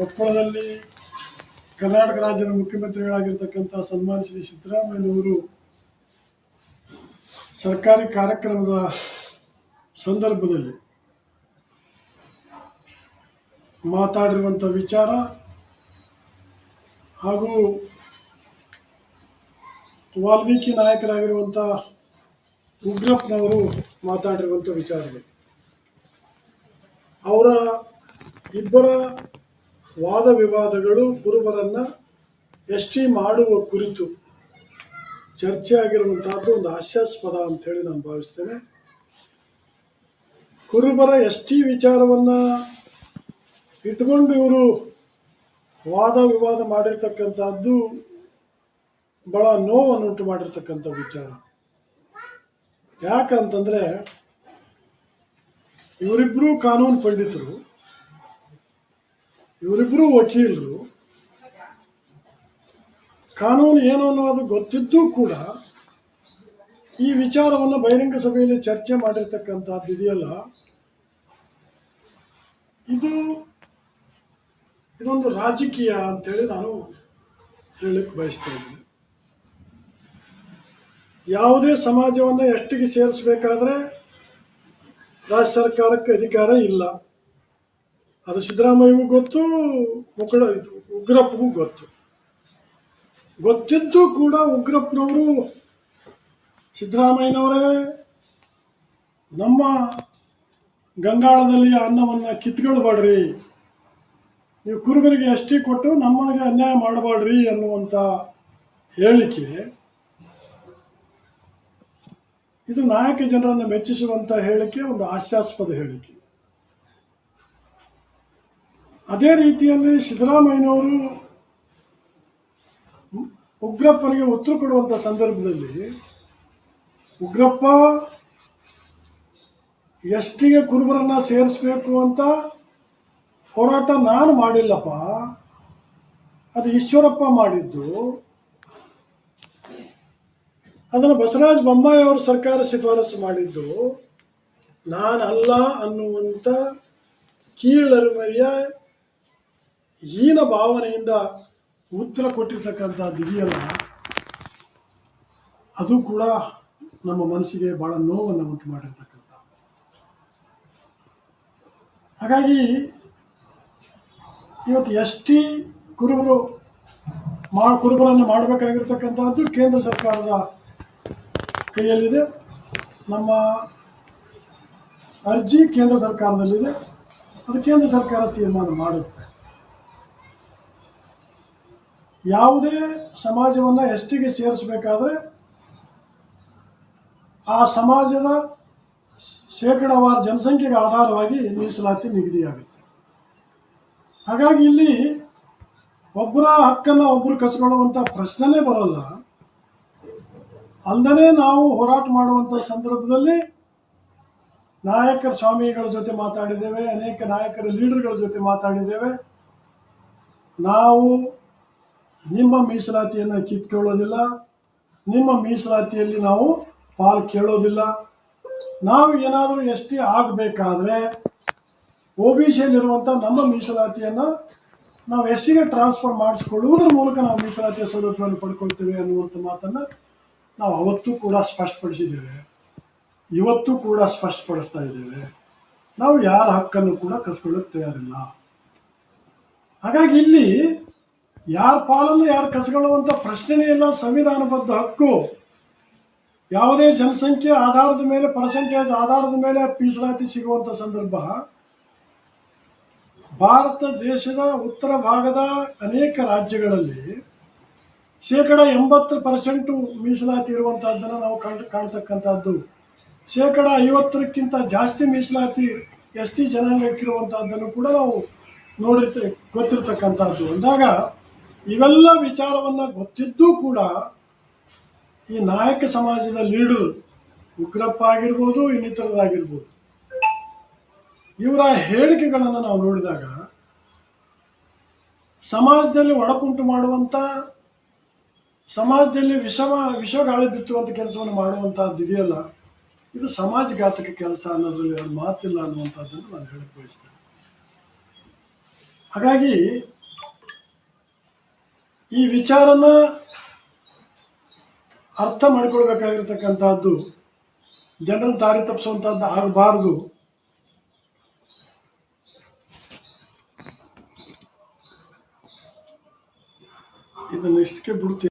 ಕೊಪ್ಪಳದಲ್ಲಿ ಕರ್ನಾಟಕ ರಾಜ್ಯದ ಮುಖ್ಯಮಂತ್ರಿಗಳಾಗಿರ್ತಕ್ಕಂಥ ಸನ್ಮಾನ್ಯ ಶ್ರೀ ಸಿದ್ದರಾಮಯ್ಯನವರು ಸರ್ಕಾರಿ ಕಾರ್ಯಕ್ರಮದ ಸಂದರ್ಭದಲ್ಲಿ ಮಾತಾಡಿರುವಂಥ ವಿಚಾರ ಹಾಗೂ ವಾಲ್ಮೀಕಿ ನಾಯಕರಾಗಿರುವಂಥ ಉಗ್ರಪ್ಪನವರು ಮಾತಾಡಿರುವಂಥ ವಿಚಾರಗಳು, ಅವರ ಇಬ್ಬರ ವಾದ ವಿವಾದಗಳು ಕುರುಬರನ್ನು ಎಸ್ಟಿ ಮಾಡುವ ಕುರಿತು ಚರ್ಚೆ ಆಗಿರುವಂತಹದ್ದು ಒಂದು ಹಾಸ್ಯಾಸ್ಪದ ಅಂಥೇಳಿ ನಾನು ಭಾವಿಸ್ತೇನೆ. ಕುರುಬರ ಎಸ್ಟಿ ವಿಚಾರವನ್ನು ಇಟ್ಕೊಂಡು ಇವರು ವಾದ ವಿವಾದ ಮಾಡಿರ್ತಕ್ಕಂಥದ್ದು ಭಾಳ ನೋವನ್ನುಂಟು ಮಾಡಿರ್ತಕ್ಕಂಥ ವಿಚಾರ. ಯಾಕಂತಂದರೆ ಇವರಿಬ್ಬರೂ ಕಾನೂನು ಪಂಡಿತರು, ಇವರಿಬ್ಬರೂ ವಕೀಲರು. ಕಾನೂನು ಏನು ಅನ್ನೋದು ಗೊತ್ತಿದ್ದೂ ಕೂಡ ಈ ವಿಚಾರವನ್ನು ಬಹಿರಂಗ ಸಭೆಯಲ್ಲಿ ಚರ್ಚೆ ಮಾಡಿರ್ತಕ್ಕಂಥದ್ದು ಇದೆಯಲ್ಲ, ಇದೊಂದು ರಾಜಕೀಯ ಅಂಥೇಳಿ ನಾನು ಹೇಳಕ್ಕೆ ಬಯಸ್ತಾ ಇದ್ದೀನಿ. ಯಾವುದೇ ಸಮಾಜವನ್ನು ಎಷ್ಟಿಗೆ ಸೇರಿಸಬೇಕಾದ್ರೆ ರಾಜ್ಯ ಸರ್ಕಾರಕ್ಕೆ ಅಧಿಕಾರ ಇಲ್ಲ. ಅದು ಸಿದ್ದರಾಮಯ್ಯಗೂ ಗೊತ್ತು, ಉಗ್ರಪ್ಪಗೂ ಗೊತ್ತಿದ್ದು ಕೂಡ ಉಗ್ರಪ್ಪನವರು ಸಿದ್ದರಾಮಯ್ಯನವರೇ ನಮ್ಮ ಗಂಗಾಳದಲ್ಲಿ ಅನ್ನವನ್ನು ಕಿತ್ಕೊಳ್ಬೇಡ್ರಿ, ನೀವು ಕುರುಬರಿಗೆ ಎಷ್ಟಿ ಕೊಟ್ಟು ನಮ್ಮನಿಗೆ ಅನ್ಯಾಯ ಮಾಡಬೇಡ್ರಿ ಅನ್ನುವಂಥ ಹೇಳಿಕೆ, ಇದು ನಾಯಕ ಜನರನ್ನು ಮೆಚ್ಚಿಸುವಂಥ ಹೇಳಿಕೆ, ಒಂದು ಹಾಸ್ಯಾಸ್ಪದ ಹೇಳಿಕೆ. ಅದೇ ರೀತಿಯಲ್ಲಿ ಸಿದ್ದರಾಮಯ್ಯನವರು ಉಗ್ರಪ್ಪನಿಗೆ ಉತ್ತರ ಕೊಡುವಂಥ ಸಂದರ್ಭದಲ್ಲಿ, ಉಗ್ರಪ್ಪ ಎಷ್ಟಿಗೆ ಕುರುಬರನ್ನು ಸೇರಿಸಬೇಕು ಅಂತ ಹೋರಾಟ ನಾನು ಮಾಡಿಲ್ಲಪ್ಪ, ಅದು ಈಶ್ವರಪ್ಪ ಮಾಡಿದ್ದು, ಅದನ್ನು ಬಸವರಾಜ ಬೊಮ್ಮಾಯಿ ಅವರು ಸರ್ಕಾರ ಶಿಫಾರಸು ಮಾಡಿದ್ದು, ನಾನಲ್ಲ ಅನ್ನುವಂಥ ಕೀಳರಿಮೆಯ ಹೀನ ಭಾವನೆಯಿಂದ ಉತ್ತರ ಕೊಟ್ಟಿರ್ತಕ್ಕಂಥದ್ದು ಇದೆಯಲ್ಲ, ಅದು ಕೂಡ ನಮ್ಮ ಮನಸ್ಸಿಗೆ ಭಾಳ ನೋವನ್ನು ಉಂಟು ಮಾಡಿರ್ತಕ್ಕಂಥ. ಹಾಗಾಗಿ ಇವತ್ತು ಎಸ್ಟಿ ಕುರುಬರನ್ನು ಮಾಡಬೇಕಾಗಿರ್ತಕ್ಕಂಥದ್ದು ಕೇಂದ್ರ ಸರ್ಕಾರದ ಕೈಯಲ್ಲಿದೆ. ನಮ್ಮ ಅರ್ಜಿ ಕೇಂದ್ರ ಸರ್ಕಾರದಲ್ಲಿದೆ, ಅದು ಕೇಂದ್ರ ಸರ್ಕಾರ ತೀರ್ಮಾನ ಮಾಡುತ್ತೆ. ಯಾವುದೇ ಸಮಾಜವನ್ನು ಎಸ್ಟಿಗೆ ಸೇರಿಸಬೇಕಾದ್ರೆ ಆ ಸಮಾಜದ ಶೇಕಡಾವಾರು ಜನಸಂಖ್ಯೆಗೆ ಆಧಾರವಾಗಿ ಮೀಸಲಾತಿ ನಿಗದಿಯಾಗುತ್ತೆ. ಹಾಗಾಗಿ ಇಲ್ಲಿ ಒಬ್ಬರ ಹಕ್ಕನ್ನು ಒಬ್ಬರು ಕಸ್ಕೊಳ್ಳುವಂಥ ಪ್ರಶ್ನೆನೇ ಬರೋಲ್ಲ. ಅಲ್ಲದೆ ನಾವು ಹೋರಾಟ ಮಾಡುವಂಥ ಸಂದರ್ಭದಲ್ಲಿ ನಾಯಕರ ಸ್ವಾಮಿಗಳ ಜೊತೆ ಮಾತಾಡಿದ್ದೇವೆ, ಅನೇಕ ನಾಯಕರ ಲೀಡರ್ಗಳ ಜೊತೆ ಮಾತಾಡಿದ್ದೇವೆ. ನಾವು ನಿಮ್ಮ ಮೀಸಲಾತಿಯನ್ನು ಕಿತ್ಕೊಳ್ಳೋದಿಲ್ಲ, ನಿಮ್ಮ ಮೀಸಲಾತಿಯಲ್ಲಿ ನಾವು ಪಾಲು ಕೇಳೋದಿಲ್ಲ. ನಾವು ಏನಾದರೂ ಎಸ್ಟಿ ಆಗಬೇಕಾದ್ರೆ ಒ ಬಿ ಸಿಯಲ್ಲಿರುವಂಥ ನಮ್ಮ ಮೀಸಲಾತಿಯನ್ನು ನಾವು ಎಸ್ಸಿಗೆ ಟ್ರಾನ್ಸ್ಫರ್ ಮಾಡಿಸ್ಕೊಳ್ಳುವುದರ ಮೂಲಕ ನಾವು ಮೀಸಲಾತಿಯ ಸೌಲಭ್ಯವನ್ನು ಪಡ್ಕೊಳ್ತೇವೆ ಅನ್ನುವಂಥ ಮಾತನ್ನು ನಾವು ಅವತ್ತೂ ಕೂಡ ಸ್ಪಷ್ಟಪಡಿಸಿದ್ದೇವೆ, ಇವತ್ತೂ ಕೂಡ ಸ್ಪಷ್ಟಪಡಿಸ್ತಾ ಇದ್ದೇವೆ. ನಾವು ಯಾರ ಹಕ್ಕನ್ನು ಕೂಡ ಕಸ್ಕೊಳ್ಳೋಕ್ಕೆ ತಯಾರಿಲ್ಲ. ಹಾಗಾಗಿ ಇಲ್ಲಿ ಯಾರ ಪಾಲನ್ನು ಯಾರು ಕಸ್ಕೊಳ್ಳುವಂಥ ಪ್ರಶ್ನೆನೇ ಇಲ್ಲ. ಸಂವಿಧಾನಬದ್ಧ ಹಕ್ಕು. ಯಾವುದೇ ಜನಸಂಖ್ಯೆ ಆಧಾರದ ಮೇಲೆ, ಪರ್ಸೆಂಟೇಜ್ ಆಧಾರದ ಮೇಲೆ ಮೀಸಲಾತಿ ಸಿಗುವಂಥ ಸಂದರ್ಭ ಭಾರತ ದೇಶದ ಉತ್ತರ ಭಾಗದ ಅನೇಕ ರಾಜ್ಯಗಳಲ್ಲಿ 80% ಮೀಸಲಾತಿ ಇರುವಂಥದ್ದನ್ನು ನಾವು ಕಾಣ್ತಕ್ಕಂಥದ್ದು. 50%ಕ್ಕಿಂತ ಜಾಸ್ತಿ ಮೀಸಲಾತಿ ಎಸ್ಟಿ ಜನಾಂಗಕ್ಕಿರುವಂಥದ್ದನ್ನು ಕೂಡ ನಾವು ಗೊತ್ತಿರ್ತಕ್ಕಂಥದ್ದು. ಅಂದಾಗ ಇವೆಲ್ಲ ವಿಚಾರವನ್ನು ಗೊತ್ತಿದ್ದೂ ಕೂಡ ಈ ನಾಯಕ ಸಮಾಜದ ಲೀಡರ್ ಉಗ್ರಪ್ಪ ಆಗಿರ್ಬೋದು, ಇನ್ನಿತರರಾಗಿರ್ಬೋದು, ಇವರ ಹೇಳಿಕೆಗಳನ್ನು ನಾವು ನೋಡಿದಾಗ ಸಮಾಜದಲ್ಲಿ ಒಡಕುಂಟು ಮಾಡುವಂಥ, ಸಮಾಜದಲ್ಲಿ ವಿಷಗಾಳಿ ಬಿತ್ತುವಂಥ ಕೆಲಸವನ್ನು ಮಾಡುವಂಥದ್ದು ಇದೆಯಲ್ಲ, ಇದು ಸಮಾಜಘಾತಕ ಕೆಲಸ ಅನ್ನೋದ್ರಲ್ಲಿ ಎರಡು ಮಾತಿಲ್ಲ ಅನ್ನುವಂಥದ್ದನ್ನು ನಾನು ಹೇಳಕ್ಕೆ ಬಯಸ್ತೇನೆ. ಹಾಗಾಗಿ ಈ ವಿಚಾರನ ಅರ್ಥ ಮಾಡ್ಕೊಳ್ಬೇಕಾಗಿರ್ತಕ್ಕಂಥದ್ದು ಜನರನ್ನು ದಾರಿ ತಪ್ಪಿಸುವಂಥದ್ದು ಆಗಬಾರ್ದು. ಇದನ್ನ ಇಷ್ಟಕ್ಕೆ ಬಿಡ್ತೀನಿ.